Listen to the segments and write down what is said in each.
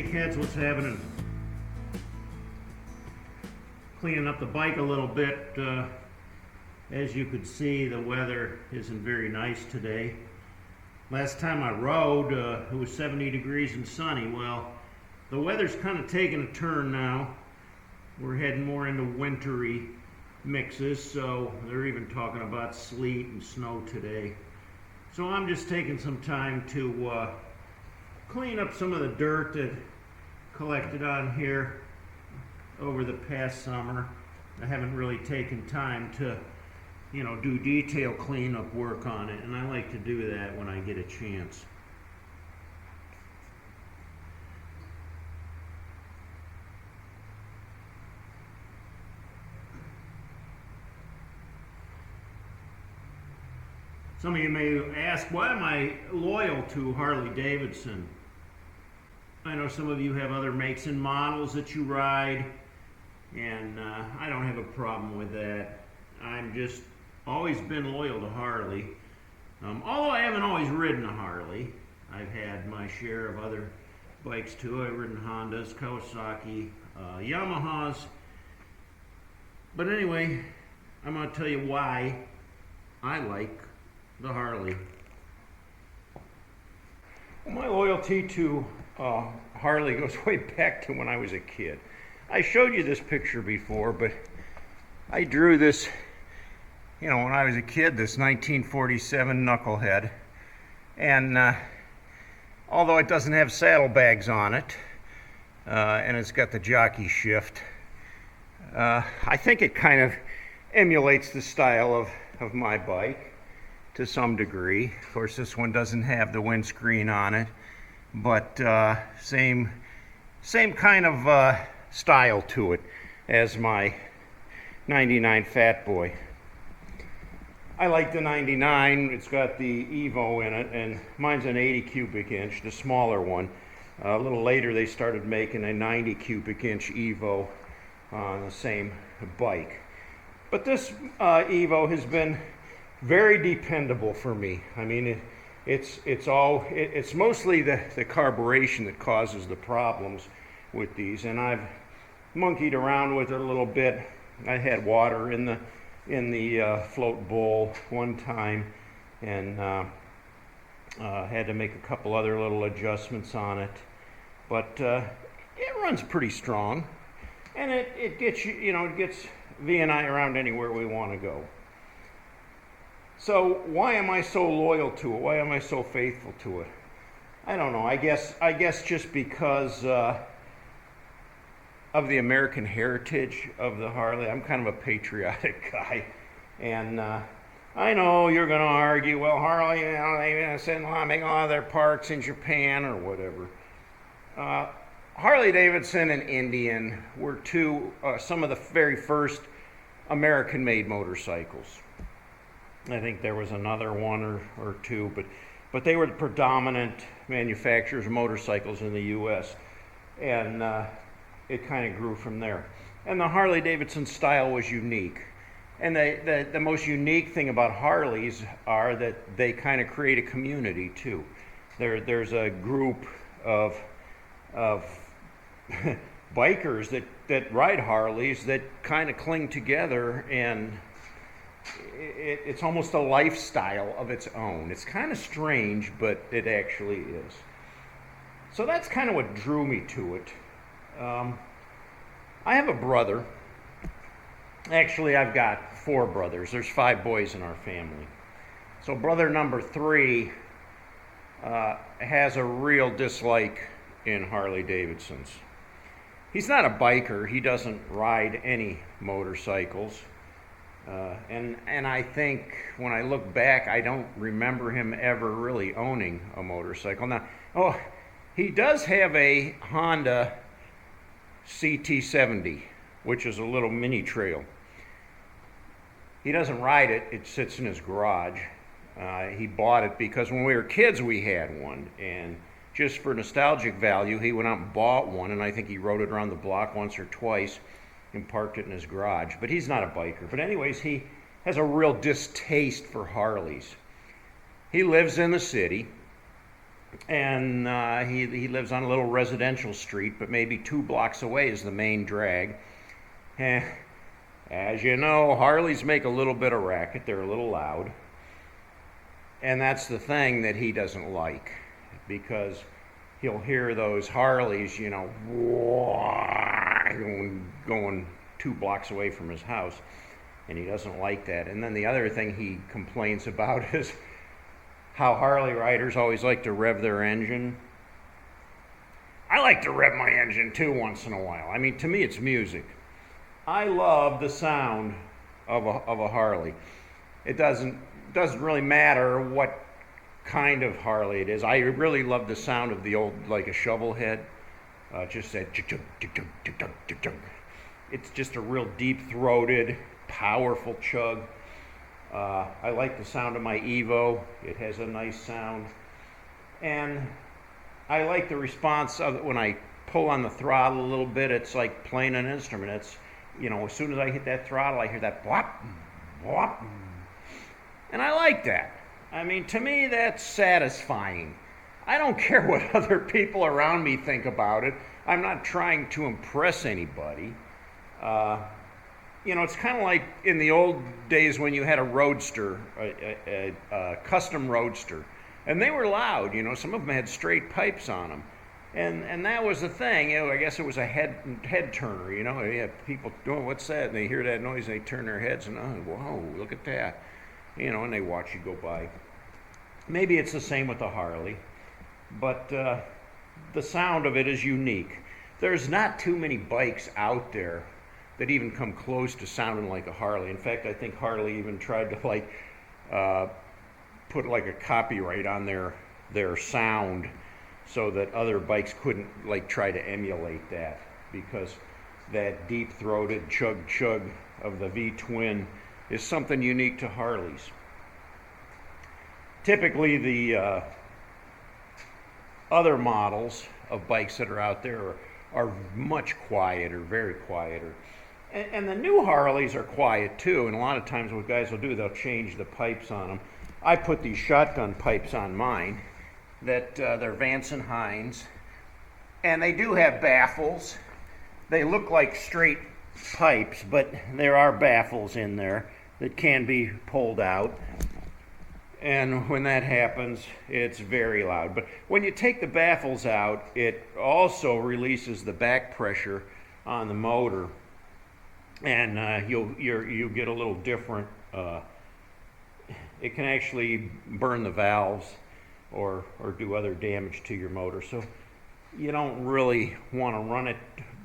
kids, what's happening? Cleaning up the bike a little bit. As you could see, the weather isn't very nice today. Last time I rode, it was 70 degrees and sunny. Well, the weather's kind of taking a turn now. We're heading more into wintry mixes, so they're even talking about sleet and snow today. So I'm just taking some time to clean up some of the dirt that collected on here over the past summer. I haven't really taken time to, do detail cleanup work on it, and I like to do that when I get a chance. Some of you may ask, why am I loyal to Harley Davidson? I know some of you have other makes and models that you ride, and I don't have a problem with that. I'm just always been loyal to Harley. Although I haven't always ridden a Harley. I've had my share of other bikes too. I've ridden Hondas, Kawasaki, Yamahas. But anyway, I'm going to tell you why I like the Harley. My loyalty to Harley goes way back to when I was a kid. I showed you this picture before, but I drew this, when I was a kid, this 1947 Knucklehead. And although it doesn't have saddlebags on it, and it's got the jockey shift, I think it kind of emulates the style of my bike to some degree. Of course, this one doesn't have the windscreen on it, but same kind of style to it as my 99 Fat Boy. I like the 99. It's got the Evo in it, and mine's an 80 cubic inch, the smaller one. A little later they started making a 90 cubic inch Evo on the same bike. But this Evo has been very dependable for me. I mean, it's mostly the carburation that causes the problems with these, and I've monkeyed around with it a little bit. I had water in the float bowl one time, and had to make a couple other little adjustments on it, but it runs pretty strong, and it gets it gets V and I around anywhere we want to go. So why am I so loyal to it? Why am I so faithful to it? I don't know. I guess just because of the American heritage of the Harley. I'm kind of a patriotic guy, and I know you're going to argue, well, Harley, they make all of their parts in Japan or whatever. Harley Davidson and Indian were some of the very first American-made motorcycles. I think there was another one or two, but they were the predominant manufacturers of motorcycles in the U.S., and it kind of grew from there. And the Harley Davidson style was unique. And the most unique thing about Harleys are that they kind of create a community too. There's a group of bikers that ride Harleys that kind of cling together, and it's almost a lifestyle of its own. It's kind of strange, but it actually is. So that's kind of what drew me to it. I have a brother. Actually, I've got 4 brothers. There's 5 boys in our family. So brother number 3 has a real dislike in Harley Davidsons. He's not a biker. He doesn't ride any motorcycles. And I think when I look back, I don't remember him ever really owning a motorcycle. Now, he does have a Honda CT70, which is a little mini trail. He doesn't ride it. It sits in his garage. He bought it because when we were kids, we had one. And just for nostalgic value, he went out and bought one, and I think he rode it around the block once or twice and parked it in his garage. But he's not a biker. But anyways, he has a real distaste for Harleys. He lives in the city, And he lives on a little residential street, but maybe 2 blocks away is the main drag. Eh, as you know, Harleys make a little bit of racket. They're a little loud. And that's the thing that he doesn't like, because he'll hear those Harleys, you know, going 2 blocks away from his house, and he doesn't like that. And then the other thing he complains about is how Harley riders always like to rev their engine. I like to rev my engine too once in a while. I mean, to me it's music. I love the sound of a Harley. It doesn't really matter what kind of Harley it is. I really love the sound of the old, like a shovel head. Just that. It's just a real deep-throated, powerful chug. I like the sound of my Evo. It has a nice sound. And I like the response of it when I pull on the throttle a little bit. It's like playing an instrument. It's, you know, as soon as I hit that throttle, I hear that blop, blop. And I like that. I mean, to me, that's satisfying. I don't care what other people around me think about it. I'm not trying to impress anybody. You know, it's kind of like in the old days when you had a roadster, a custom roadster, and they were loud. You know, some of them had straight pipes on them, and that was the thing. You know, I guess it was a head turner. You know, you have people doing, what's that? And they hear that noise, and they turn their heads, and oh, whoa, look at that. You know, and they watch you go by. Maybe it's the same with the Harley, but the sound of it is unique. There's not too many bikes out there that even come close to sounding like a Harley. In fact, I think Harley even tried to like put like a copyright on their sound so that other bikes couldn't like try to emulate that, because that deep-throated chug of the V-twin is something unique to Harleys. Typically, the other models of bikes that are out there are much quieter, very quieter. And the new Harleys are quiet too, and a lot of times what guys will do, they'll change the pipes on them. I put these shotgun pipes on mine that they're Vance and Hines, and they do have baffles. They look like straight pipes, but there are baffles in there that can be pulled out. And when that happens, it's very loud. But when you take the baffles out, it also releases the back pressure on the motor, and you'll get a little different. It can actually burn the valves or do other damage to your motor. So you don't really want to run it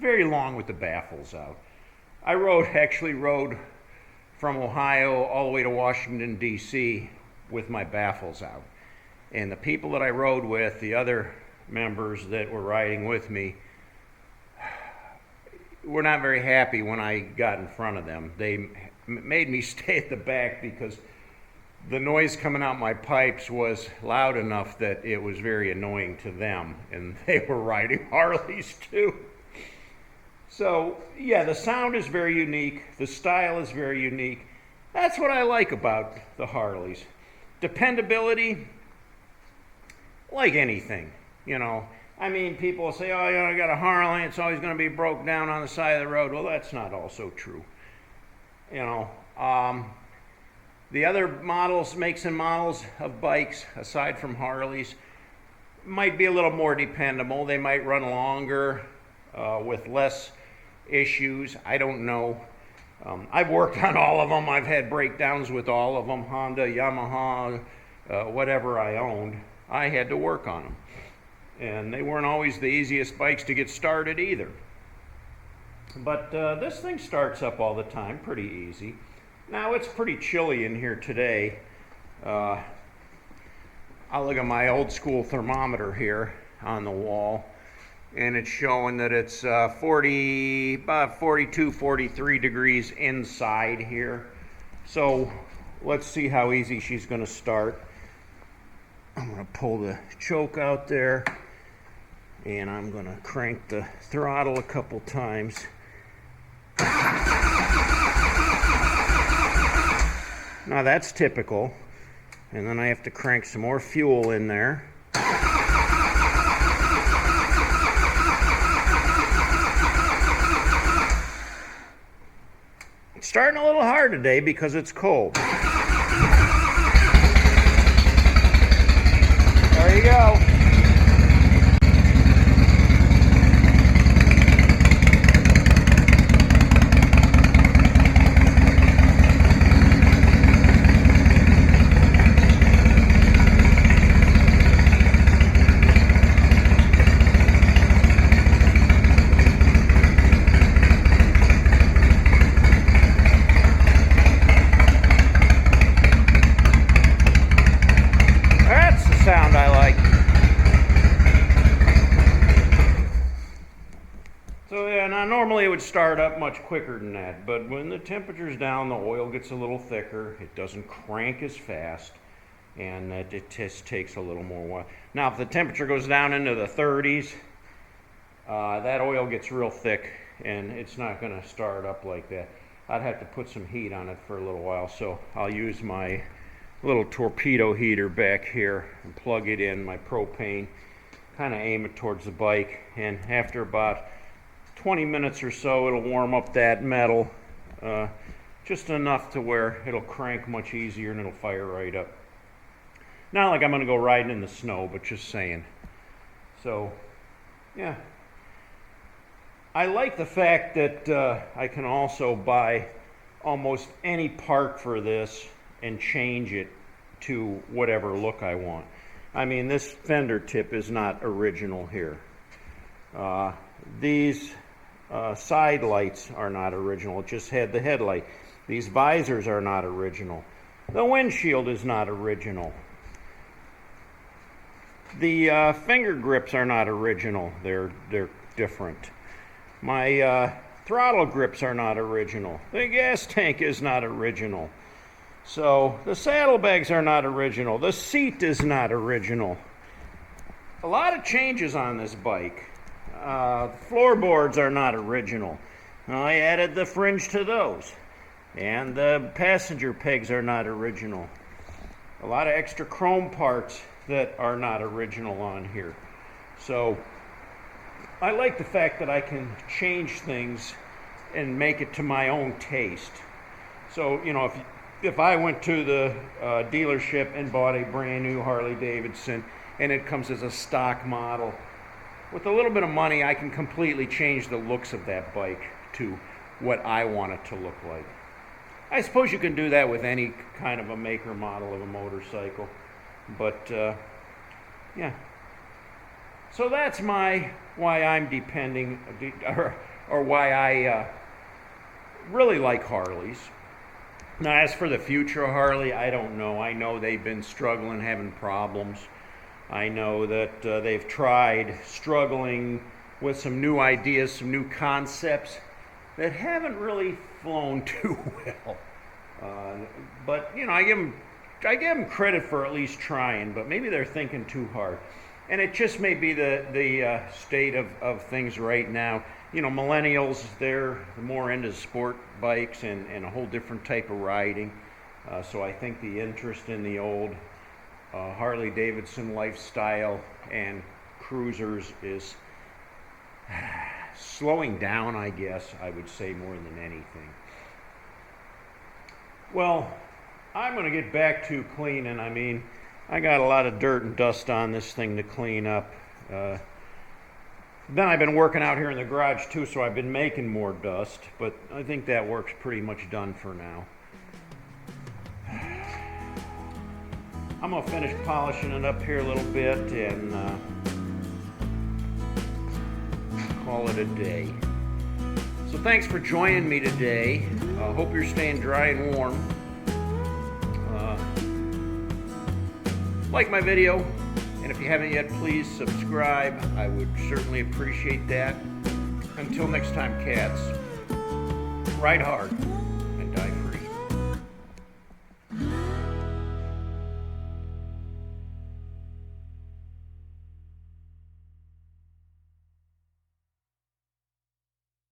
very long with the baffles out. I actually rode from Ohio all the way to Washington, D.C. with my baffles out. And the people that I rode with, the other members that were riding with me, were not very happy when I got in front of them. They made me stay at the back because the noise coming out my pipes was loud enough that it was very annoying to them, and they were riding Harleys too. So yeah, the sound is very unique, the style is very unique. That's what I like about the Harleys. Dependability, like anything, you know. I mean, people say, oh, you know, I got a Harley, it's always going to be broke down on the side of the road. Well, that's not also true. You know, the other makes and models of bikes, aside from Harleys, might be a little more dependable. They might run longer with less issues. I don't know. I've worked on all of them. I've had breakdowns with all of them. Honda, Yamaha, whatever I owned, I had to work on them. And they weren't always the easiest bikes to get started either. But this thing starts up all the time, pretty easy. Now it's pretty chilly in here today. I'll look at my old school thermometer here on the wall, and it's showing that it's about 42, 43 degrees inside here. So let's see how easy she's going to start. I'm going to pull the choke out there, and I'm going to crank the throttle a couple times. Now that's typical, and then I have to crank some more fuel in there. starting a little hard today because it's cold. There you go. Sound I like. So yeah, now normally it would start up much quicker than that, but when the temperature's down, the oil gets a little thicker. It doesn't crank as fast, and it just takes a little more while. Now, if the temperature goes down into the 30s, that oil gets real thick, and it's not going to start up like that. I'd have to put some heat on it for a little while, so I'll use my little torpedo heater back here and plug it in, my propane, kind of aim it towards the bike, and after about 20 minutes or so it'll warm up that metal just enough to where it'll crank much easier and it'll fire right up. Not like I'm going to go riding in the snow, but just saying. So yeah, I like the fact that I can also buy almost any part for this and change it to whatever look I want. I mean, this fender tip is not original here. These side lights are not original. It just had the headlight. These visors are not original. The windshield is not original. The finger grips are not original. They're different. My throttle grips are not original. The gas tank is not original. So the saddlebags are not original. The seat is not original. A lot of changes on this bike. Floorboards are not original. I added the fringe to those. And the passenger pegs are not original. A lot of extra chrome parts that are not original on here. So I like the fact that I can change things and make it to my own taste. So, you know, if I went to the dealership and bought a brand new Harley Davidson and it comes as a stock model, with a little bit of money I can completely change the looks of that bike to what I want it to look like. I suppose you can do that with any kind of a maker model of a motorcycle, but yeah. So that's why I'm depending, or why I really like Harleys. Now, as for the future of Harley, I don't know. I know they've been struggling, having problems. I know that they've tried struggling with some new ideas, some new concepts that haven't really flown too well. But, you know, I give them credit for at least trying, but maybe they're thinking too hard. And it just may be the state of things right now. You know, millennials, they're more into sport bikes and a whole different type of riding. So I think the interest in the old Harley Davidson lifestyle and cruisers is slowing down, I guess, I would say, more than anything. Well, I'm going to get back to cleaning. I mean, I got a lot of dirt and dust on this thing to clean up. Then I've been working out here in the garage too, so I've been making more dust, but I think that work's pretty much done for now. I'm going to finish polishing it up here a little bit and call it a day. So thanks for joining me today. I hope you're staying dry and warm. Like my video, and if you haven't yet, please subscribe. I would certainly appreciate that. Until next time, cats, ride hard.